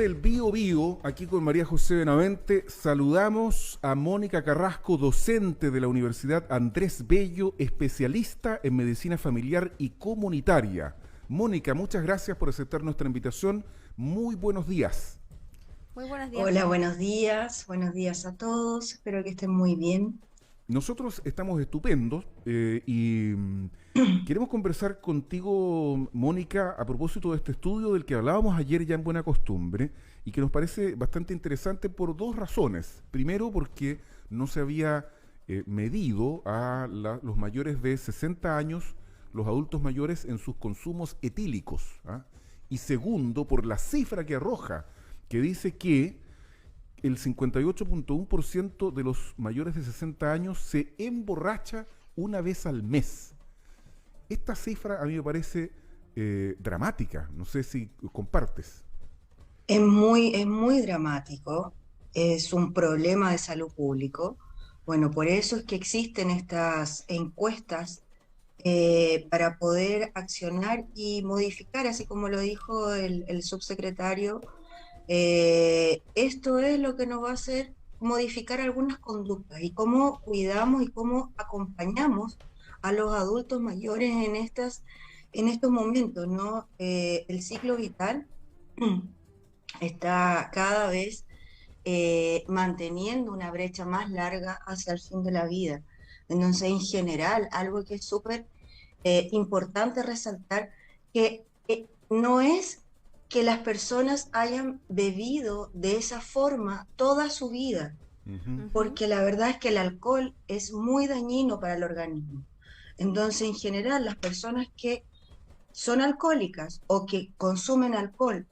desde el Bío Bío, aquí con María José Benavente, saludamos a Mónica Carrasco, docente de la Universidad Andrés Bello, especialista en medicina familiar y comunitaria. Mónica, muchas gracias por aceptar nuestra invitación. Muy buenos días. Muy buenos días, Hola, Mónica. buenos días a todos, espero que estén muy bien. Nosotros estamos estupendos queremos conversar contigo, Mónica, a propósito de este estudio del que hablábamos ayer ya en Buena Costumbre y que nos parece bastante interesante por dos razones. Primero, porque no se había medido a los mayores de 60 años, los adultos mayores, en sus consumos etílicos, ¿ah? Y segundo, por la cifra que arroja, que dice que el 58.1% de los mayores de 60 años se emborracha una vez al mes. Esta cifra a mí me parece dramática, no sé si compartes. Es muy dramático, es un problema de salud público. Bueno, por eso es que existen estas encuestas para poder accionar y modificar, así como lo dijo el subsecretario. Esto es lo que nos va a hacer modificar algunas conductas y cómo cuidamos y cómo acompañamos a los adultos mayores en estos momentos, ¿no? El ciclo vital está cada vez manteniendo una brecha más larga hacia el fin de la vida. Entonces, en general, algo que es súper importante resaltar, que no es que las personas hayan bebido de esa forma toda su vida, Ujú. Ujú. porque la verdad es que el alcohol es muy dañino para el organismo. Entonces, en general, las personas que son alcohólicas o que consumen alcohol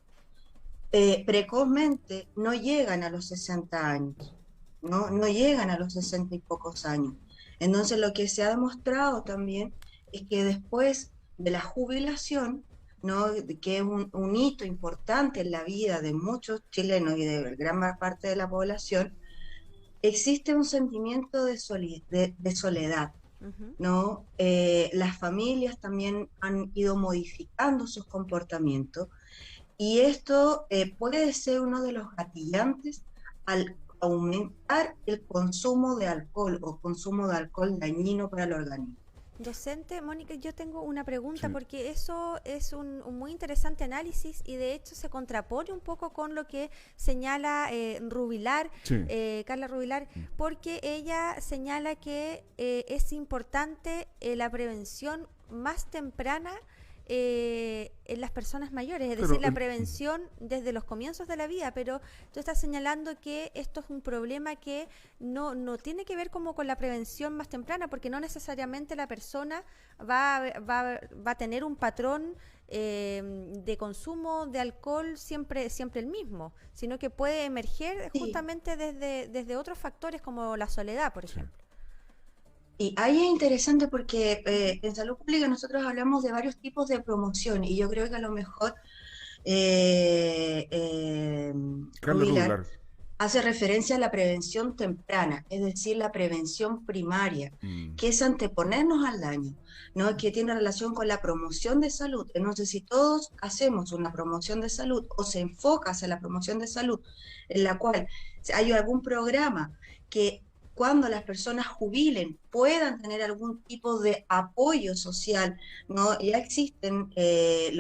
precozmente no llegan a los 60 años, no llegan a los 60 y pocos años. Entonces, lo que se ha demostrado también es que después de la jubilación, ¿no? Que es un hito importante en la vida de muchos chilenos y de gran parte de la población, existe un sentimiento de soledad, Ujú. ¿no? Las familias también han ido modificando sus comportamientos y esto puede ser uno de los gatillantes al aumentar el consumo de alcohol o consumo de alcohol dañino para el organismo. Docente, Mónica, yo tengo una pregunta Sí, porque eso es un muy interesante análisis y de hecho se contrapone un poco con lo que señala Rubilar, sí. Carla Rubilar, Mm. porque ella señala que es importante la prevención más temprana en las personas mayores, es decir, Claro, la prevención desde los comienzos de la vida, pero tú estás señalando que esto es un problema que no tiene que ver como con la prevención más temprana, porque no necesariamente la persona va a tener un patrón de consumo de alcohol siempre el mismo, sino que puede emerger Sí, justamente desde otros factores como la soledad, por sí. ejemplo. y ahí es interesante porque Ujú. en salud pública nosotros hablamos de varios tipos de promoción y yo creo que a lo mejor Carla Rubilar Rubilar. hace referencia a la prevención temprana, es decir, la prevención primaria, Mm. que es anteponernos al daño, ¿no? Que tiene relación con la promoción de salud. Entonces, si todos hacemos una promoción de salud o se enfoca hacia la promoción de salud, en la cual hay algún programa que cuando las personas jubilen puedan tener algún tipo de apoyo social, ¿no? Ya existen en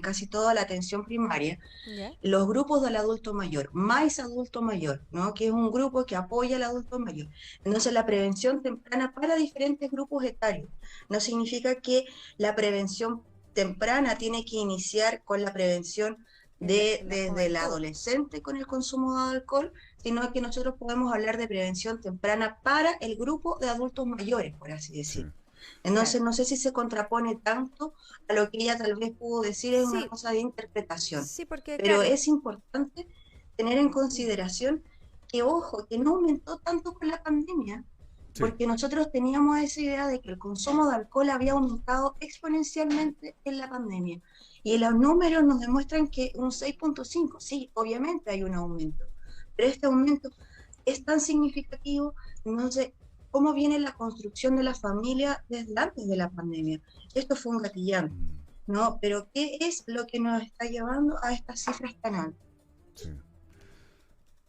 casi toda la atención primaria ¿Ya? los grupos del adulto mayor, más adulto mayor, ¿no? Que es un grupo que apoya al adulto mayor. Entonces, la prevención temprana para diferentes grupos etarios. No significa que la prevención temprana tiene que iniciar con la prevención En la desde el juventud. adolescente con el consumo de alcohol, sino que nosotros podemos hablar de prevención temprana para el grupo de adultos mayores, por así Sí. decir. Claro. Entonces, no sé si se contrapone tanto a lo que ella tal vez pudo decir, es una Sí, cosa de interpretación. sí, porque Pero claro. es importante tener en consideración que, ojo, que no aumentó tanto con la pandemia, Sí. porque nosotros teníamos esa idea de que el consumo de alcohol había aumentado exponencialmente en la pandemia. Y los números nos demuestran que un 6,5, sí, obviamente hay un aumento, pero este aumento es tan significativo, no sé cómo viene la construcción de la familia desde antes de la pandemia. Esto fue un gatillante. ¿no? Pero ¿qué es lo que nos está llevando a estas cifras tan altas? Sí.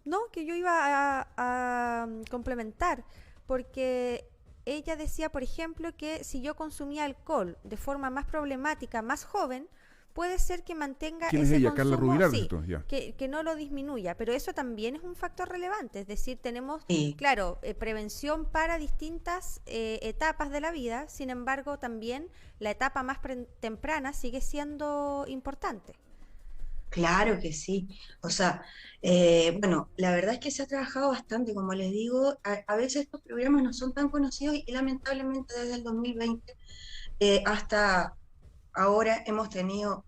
No, que yo iba a complementar, porque ella decía, por ejemplo, que si yo consumía alcohol de forma más problemática, más joven, puede ser que mantenga ¿Quién es ese ella? Carla consumo, Rubilar, sí, dices tú, ya. que no lo disminuya, pero eso también es un factor relevante, es decir, tenemos, Sí, claro, prevención para distintas etapas de la vida, sin embargo, también la etapa más temprana sigue siendo importante. claro que sí. O sea, bueno, la verdad es que se ha trabajado bastante, como les digo, a veces estos programas no son tan conocidos y lamentablemente desde el 2020 hasta ahora hemos tenido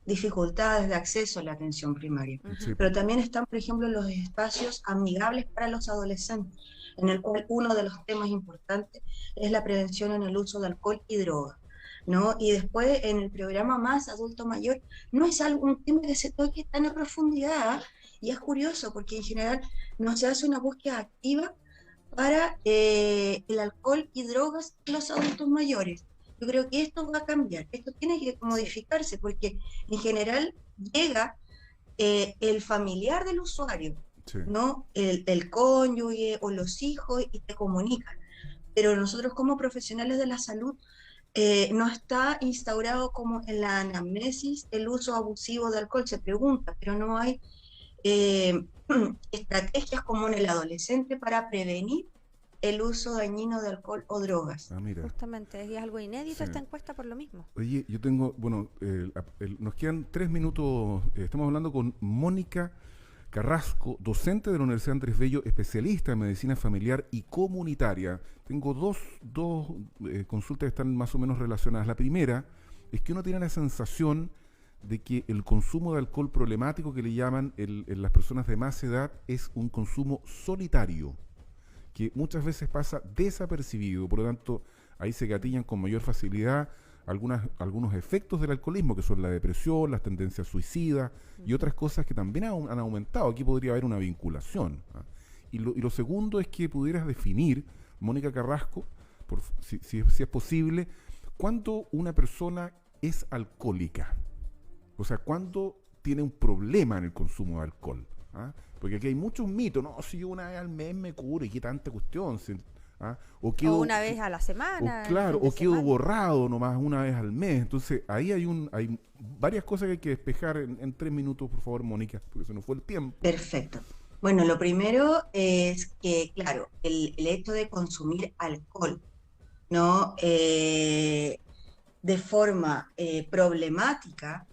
dificultades de acceso a la atención primaria. Ujú. Sí, Pero po. también están, por ejemplo, los espacios amigables para los adolescentes, en el cual uno de los temas importantes es la prevención en el uso de alcohol y droga, ¿no? Y después en el programa Más Adulto Mayor no es algún tema que se toque tan a profundidad, y es curioso porque en general no se hace una búsqueda activa para el alcohol y drogas en los adultos mayores. Yo creo que esto va a cambiar, esto tiene que Sí. modificarse porque en general llega el familiar del usuario, Sí. ¿no? El cónyuge o los hijos y te comunican. Pero nosotros como profesionales de la salud no está instaurado como en la anamnesis el uso abusivo de alcohol, se pregunta, pero no hay eh, estrategias como en el adolescente para prevenir el uso dañino de alcohol o drogas. Ah, mira. Justamente, y es algo inédito Sí. esta encuesta por lo mismo. Oye, yo tengo, bueno, nos quedan 3 minutos. Estamos hablando con Mónica Carrasco, docente de la Universidad Andrés Bello, especialista en medicina familiar y comunitaria. Tengo dos consultas que están más o menos relacionadas. La primera es que uno tiene la sensación de que el consumo de alcohol problemático que le llaman en las personas de más edad es un consumo solitario, que muchas veces pasa desapercibido, por lo tanto ahí se gatillan con mayor facilidad algunos efectos del alcoholismo, que son la depresión, las tendencias suicidas y otras cosas que también han aumentado. Aquí podría haber una vinculación. ¿Ah? Y lo segundo es que pudieras definir, Mónica Carrasco, si es posible, cuándo una persona es alcohólica. O sea, cuándo tiene un problema en el consumo de alcohol. ¿Ah? Porque aquí hay muchos mitos. No, si yo una vez al mes me curo y qué tanta cuestión. ¿Ah? O O quedo, una vez a la semana, el claro, fin de o quedo semana. borrado nomás una vez al mes. Entonces, ahí hay varias cosas que hay que despejar en 3 minutos, por favor, Mónica, porque se nos fue el tiempo. Perfecto. Bueno, lo primero es que, claro, el hecho de consumir alcohol, ¿no? De forma problemática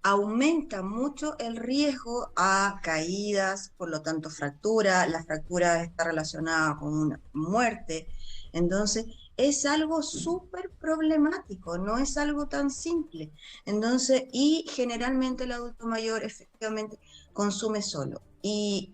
aumenta mucho el riesgo a caídas, por lo tanto fractura, la fractura está relacionada con una muerte, entonces es algo súper problemático, no es algo tan simple. Entonces, y generalmente el adulto mayor efectivamente consume solo. Y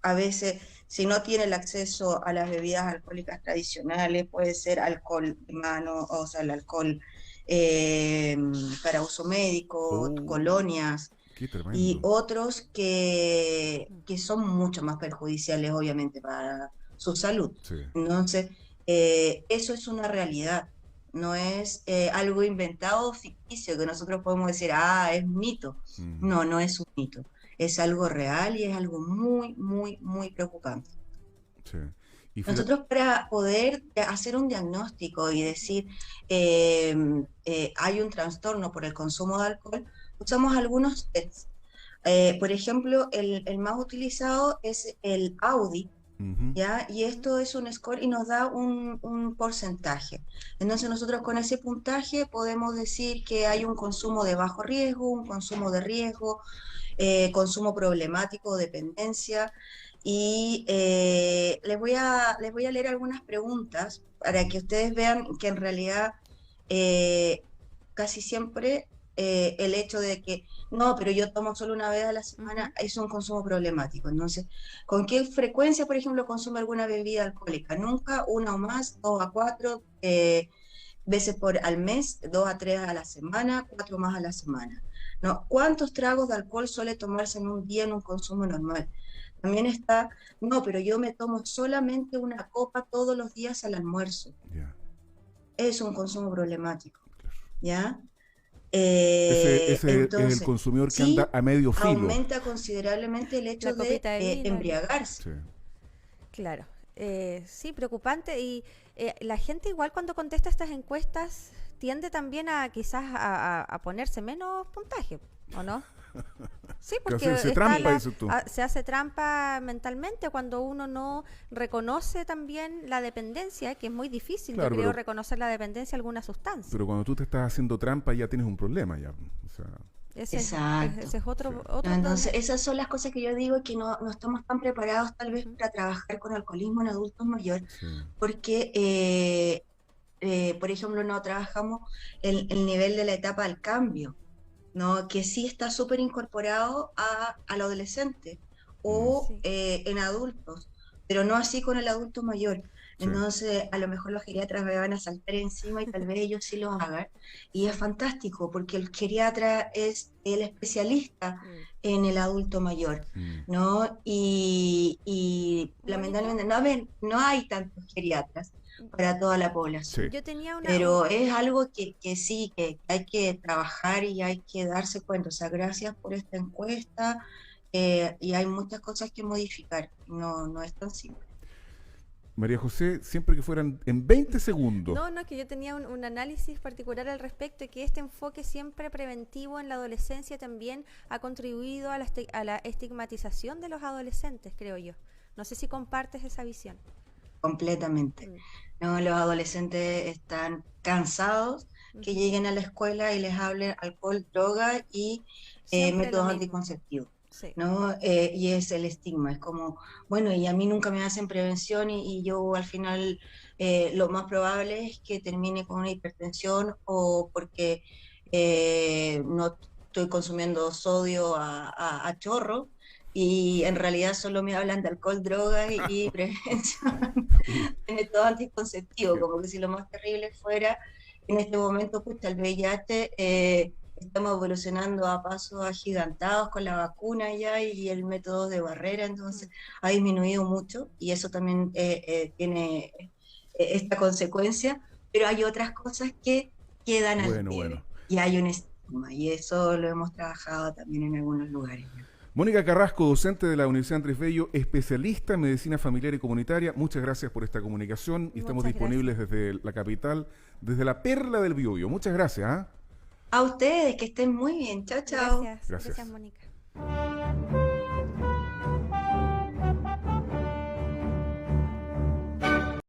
a veces, si no tiene el acceso a las bebidas alcohólicas tradicionales, puede ser alcohol de mano, o sea, el alcohol eh, para uso médico, Oh, colonias qué y tremendo. otros que son mucho más perjudiciales, obviamente, para su salud. Sí. Entonces, eso es una realidad. No es algo inventado o ficticio que nosotros podemos decir, ah, es un mito. Mm, No, no es un mito. Es algo real y es algo muy, muy, muy preocupante. sí. Y fíjate, Nosotros para poder hacer un diagnóstico y decir hay un trastorno por el consumo de alcohol, usamos algunos tests. Por ejemplo, el más utilizado es el Audi, ujú, ¿ya? Y Ujú. esto es un score y nos da un porcentaje. Entonces nosotros con ese puntaje podemos decir que hay un consumo de bajo riesgo, un consumo de riesgo, consumo problemático, dependencia. Y les voy a leer algunas preguntas para ujú, que ustedes vean que en realidad eh, casi siempre el hecho de que no, pero yo tomo solo una vez a la semana Ujú. es un consumo problemático. Entonces, ¿con qué frecuencia, por ejemplo, consume alguna bebida alcohólica? Nunca, una o más, 2 a 4 veces por al mes, 2 a 3 a la semana, 4 más a la semana. ¿No? ¿Cuántos tragos de alcohol suele tomarse en un día en un consumo normal? También está, no, pero yo me tomo solamente una copa todos los días al almuerzo. ya, Es un consumo problemático. claro. ¿ya? Ese es el Entonces, consumidor que anda sí, a medio filo. aumenta considerablemente el La hecho de copita de vino. embriagarse. Sí. Claro, sí, preocupante y la gente igual cuando contesta estas encuestas tiende también a quizás a ponerse menos puntaje, ¿o no? Sí, Que porque hacerse está trampa, dices tú. se hace trampa mentalmente cuando uno no reconoce también la dependencia, que es muy difícil, yo Claro, creo, pero, reconocer la dependencia a alguna sustancia. pero cuando tú te estás haciendo trampa ya tienes un problema ya. O sea, Exacto. Ese es sí. otro Entonces, problema. esas son las cosas que yo digo que no estamos tan preparados tal vez Ujú. para trabajar con alcoholismo en adultos mayores, Sí. porque, por ejemplo, no trabajamos el nivel de la etapa del cambio, ¿no? Que sí está súper incorporado al adolescente Mm, o Sí. en adultos, pero no así con el adulto mayor. sí. Entonces, a lo mejor los geriatras me van a saltar encima y tal vez ellos sí lo hagan. Y es fantástico porque el geriatra es el especialista Mm. en el adulto mayor, Mm. ¿no? Y Mónica, lamentablemente no hay tantos geriatras para toda la población. Sí. yo tenía Pero es algo que sí, que hay que trabajar y hay que darse cuenta. O sea, gracias por esta encuesta y hay muchas cosas que modificar. No es tan simple. María José, siempre que fueran en 20 segundos. No, no, es que yo tenía un análisis particular al respecto y que este enfoque siempre preventivo en la adolescencia también ha contribuido a a la estigmatización de los adolescentes, creo yo. No sé si compartes esa visión. Completamente. Mm, ¿No? Los adolescentes están cansados que ujú. lleguen a la escuela y les hablen alcohol, droga y Siempre lo métodos mismo. anticonceptivos. Sí. ¿No? Y es el estigma, es como, bueno, y a mí nunca me hacen prevención y yo al final lo más probable es que termine con una hipertensión o porque no estoy consumiendo sodio a chorro y en realidad solo me hablan de alcohol, droga y prevención de método anticonceptivo, como que si lo más terrible fuera en este momento, pues el VIH, estamos evolucionando a pasos agigantados con la vacuna ya y el método de barrera, Mm. entonces ha disminuido mucho y eso también tiene esta consecuencia, pero hay otras cosas que quedan al Bueno, bueno. debe y hay un estigma y eso lo hemos trabajado también en algunos lugares. Mónica Carrasco, docente de la Universidad Andrés Bello, especialista en medicina familiar y comunitaria. Muchas gracias por esta comunicación y estamos Muchas gracias. disponibles desde la capital, desde la perla del Biobío. Muchas gracias. ¿Ah? A ustedes, que estén muy bien. Chao, chao. Gracias, Gracias. gracias, Mónica.